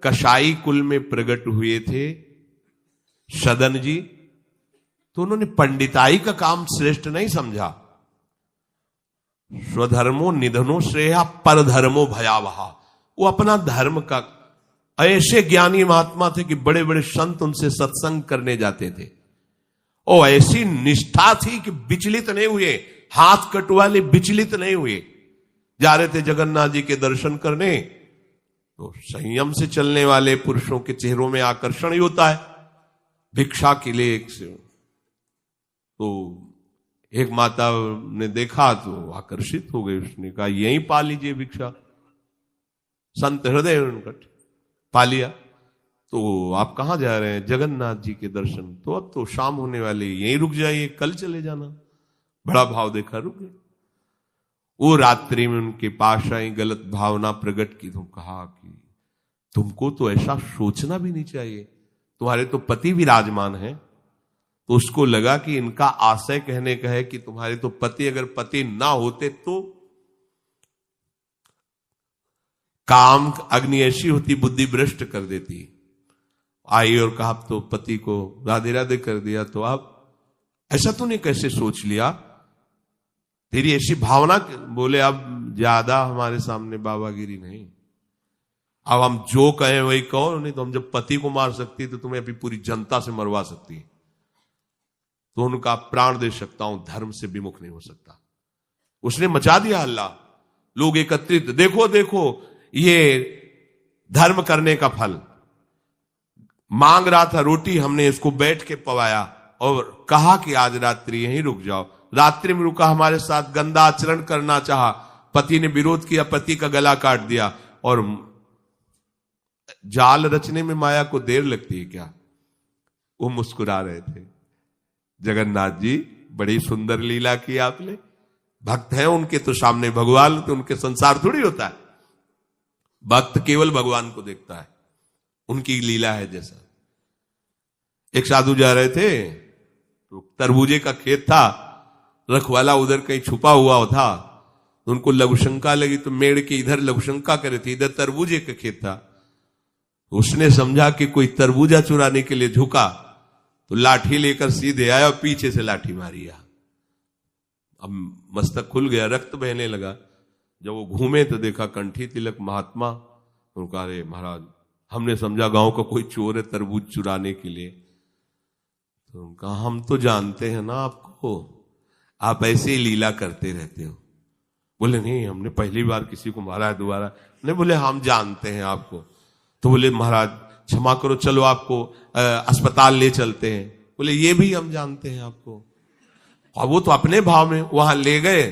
कसाई कुल में प्रकट हुए थे सदन जी, तो उन्होंने पंडिताई का काम श्रेष्ठ नहीं समझा। स्वधर्मो निधनो श्रेया परधर्मो भयावहा। वो अपना धर्म का, ऐसे ज्ञानी महात्मा थे कि बड़े बड़े संत उनसे सत्संग करने जाते थे, और ऐसी निष्ठा थी कि विचलित नहीं हुए, हाथ कटवाले विचलित नहीं हुए। जा रहे थे जगन्नाथ जी के दर्शन करने, तो संयम से चलने वाले पुरुषों के चेहरों में आकर्षण ही होता है। भिक्षा के लिए तो एक माता ने देखा तो आकर्षित हो गई, उसने कहा यहीं पा लीजिए भिक्षा। संत हृदय उनका पा लिया। तो आप कहां जा रहे हैं? जगन्नाथ जी के दर्शन। तो अब तो शाम होने वाली, यहीं रुक जाइए, कल चले जाना। बड़ा भाव देखा, रुक गए। वो रात्रि में उनके पास आई, गलत भावना प्रकट की, तो कहा कि तुमको तो ऐसा सोचना भी नहीं चाहिए, तुम्हारे तो पति विराजमान है। तो उसको लगा कि इनका आशय कहने का है कि तुम्हारे तो पति, अगर पति ना होते तो काम अग्नि ऐसी होती, बुद्धि भ्रष्ट कर देती। आई और कहा तो पति को राधे राधे कर दिया, तो आप ऐसा तूने कैसे सोच लिया, तेरी ऐसी भावना। बोले अब ज्यादा हमारे सामने बाबागिरी नहीं, अब हम जो कहें वही कहो, नहीं तो हम जब पति को मार सकती तो तुम्हें अभी पूरी जनता से मरवा सकती है। तो उनका प्राण दे सकता हूं, धर्म से विमुख नहीं हो सकता। उसने मचा दिया हल्ला, लोग एकत्रित, देखो देखो ये धर्म करने का फल। मांग रहा था रोटी, हमने इसको बैठ के पवाया और कहा कि आज रात्रि यहीं रुक जाओ। रात्रि में रुका, हमारे साथ गंदा आचरण करना चाहा, पति ने विरोध किया, पति का गला काट दिया। और जाल रचने में माया को देर लगती है क्या? वो मुस्कुरा रहे थे। जगन्नाथ जी बड़ी सुंदर लीला की आपने, भक्त हैं उनके तो सामने भगवान, तो उनके संसार थोड़ी होता है। भक्त केवल भगवान को देखता है, उनकी लीला है जैसा। एक साधु जा रहे थे, तो तरबूजे का खेत था, रखवाला उधर कहीं छुपा हुआ था, तो उनको लघुशंका लगी, तो मेड़ के इधर लघुशंका करे थे, इधर तरबूजे का खेत था। उसने समझा कि कोई तरबूजा चुराने के लिए झुका, तो लाठी लेकर सीधे आया और पीछे से लाठी मारी। अब मस्तक खुल गया, रक्त बहने लगा। जब वो घूमे तो देखा कंठी तिलक महात्मा। उनका अरे महाराज, हमने समझा गांव का कोई चोर है तरबूज चुराने के लिए। तो उनका हम तो जानते हैं ना आपको, आप ऐसे ही लीला करते रहते हो। बोले नहीं, हमने पहली बार किसी को मारा है, दोबारा नहीं। बोले हम जानते हैं आपको। तो बोले महाराज क्षमा करो, चलो आपको अस्पताल ले चलते हैं। बोले ये भी हम जानते हैं आपको। और वो तो अपने भाव में वहां ले गए,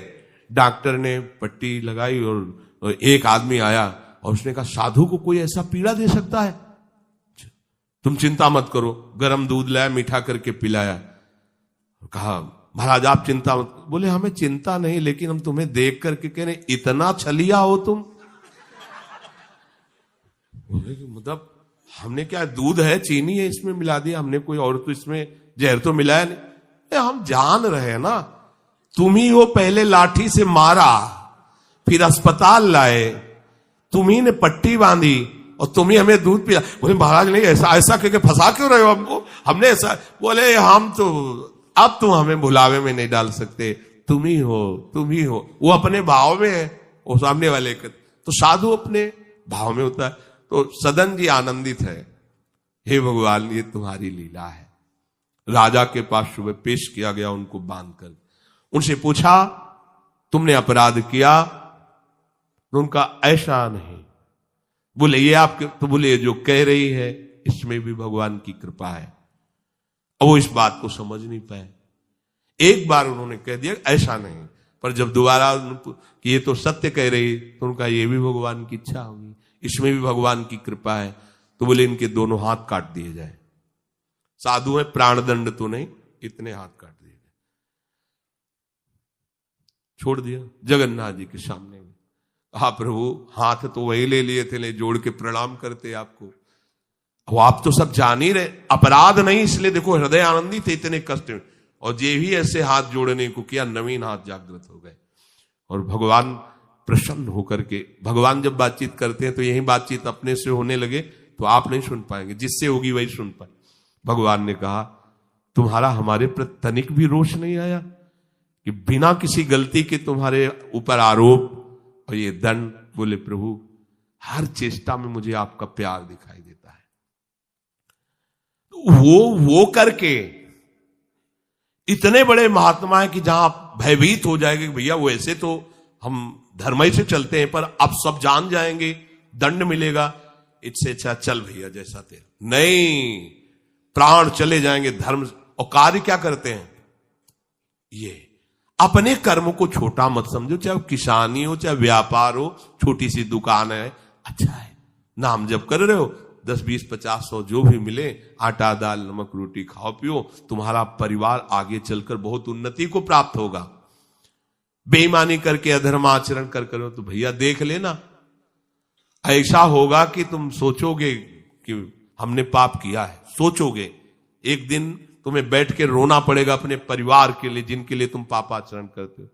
डॉक्टर ने पट्टी लगाई और एक आदमी आया और उसने कहा साधु को कोई ऐसा पीड़ा दे सकता है? तुम चिंता मत करो। गरम दूध लाया, मीठा करके पिलाया, कहा महाराज आप चिंता मत। बोले हमें चिंता नहीं, लेकिन हम तुम्हें देख करके कह रहे इतना छलिया हो तुम। मतलब हमने क्या, दूध है, चीनी है, इसमें मिला दिया हमने, कोई और तो इसमें जहर तो मिलाया नहीं। हम जान रहे हैं ना, तुम ही वो पहले लाठी से मारा, फिर अस्पताल लाए, तुम ही ने पट्टी बांधी और तुम ही हमें दूध पिला। बोले महाराज नहीं, ऐसा ऐसा करके फंसा क्यों रहे हो हमको? हमने ऐसा। बोले हम तो अब तुम हमें भुलावे में नहीं डाल सकते, तुम ही हो, तुम ही हो। वो अपने भाव में है, वो सामने वाले के। तो साधु अपने भाव में होता है। तो सदन जी आनंदित है, हे भगवान ये तुम्हारी लीला है। राजा के पास सुबह पेश किया गया उनको बांधकर। उनसे पूछा तुमने अपराध किया? तो उनका ऐसा नहीं। बोले ये आपके, तो बोले जो कह रही है इसमें भी भगवान की कृपा है। अब वो इस बात को समझ नहीं पाए। एक बार उन्होंने कह दिया ऐसा नहीं, पर जब दोबारा कि ये तो सत्य कह रही, तो उनका ये भी भगवान की इच्छा होगी, इसमें भी भगवान की कृपा है। तो बोले इनके दोनों हाथ काट दिए जाए। साधु है, प्राणदंड तो नहीं, इतने हाथ काट दिए गए, छोड़ दिया जगन्नाथ जी के सामने। हाँ प्रभु, हाथ तो वही ले लिए थे, ले जोड़ के प्रणाम करते आपको। वो आप तो सब जान ही रहे, अपराध नहीं, इसलिए देखो हृदय आनंदी थे इतने कष्ट में। और जे भी ऐसे हाथ जोड़ने को किया, नवीन हाथ जागृत हो गए। और भगवान प्रसन्न होकर के, भगवान जब बातचीत करते हैं तो यही बातचीत अपने से होने लगे तो आप नहीं सुन पाएंगे, जिससे होगी वही सुन पाए। भगवान ने कहा तुम्हारा हमारे प्रति तनिक भी रोष नहीं आया कि बिना किसी गलती के तुम्हारे ऊपर आरोप और ये दंड। बोले प्रभु हर चेष्टा में मुझे आपका प्यार दिखाई देता है। तो वो करके इतने बड़े महात्मा है कि जहां भयभीत हो जाएंगे कि भैया वो ऐसे तो हम धर्म से चलते हैं, पर अब सब जान जाएंगे, दंड मिलेगा, इससे अच्छा चल भैया जैसा तेरा। नहीं, प्राण चले जाएंगे धर्म। और कार्य क्या करते हैं, ये अपने कर्म को छोटा मत समझो, चाहे किसानी हो, चाहे व्यापार हो, छोटी सी दुकान है, अच्छा है, नाम जप कर रहे हो, 10, 20, 50, 100 जो भी मिले, आटा दाल नमक रोटी खाओ पियो, तुम्हारा परिवार आगे चलकर बहुत उन्नति को प्राप्त होगा। बेईमानी करके अधर्म आचरण कर करो तो भैया देख लेना, ऐसा होगा कि तुम सोचोगे कि हमने पाप किया है। सोचोगे एक दिन तुम्हें बैठ के रोना पड़ेगा अपने परिवार के लिए जिनके लिए तुम पापाचरण करते हो।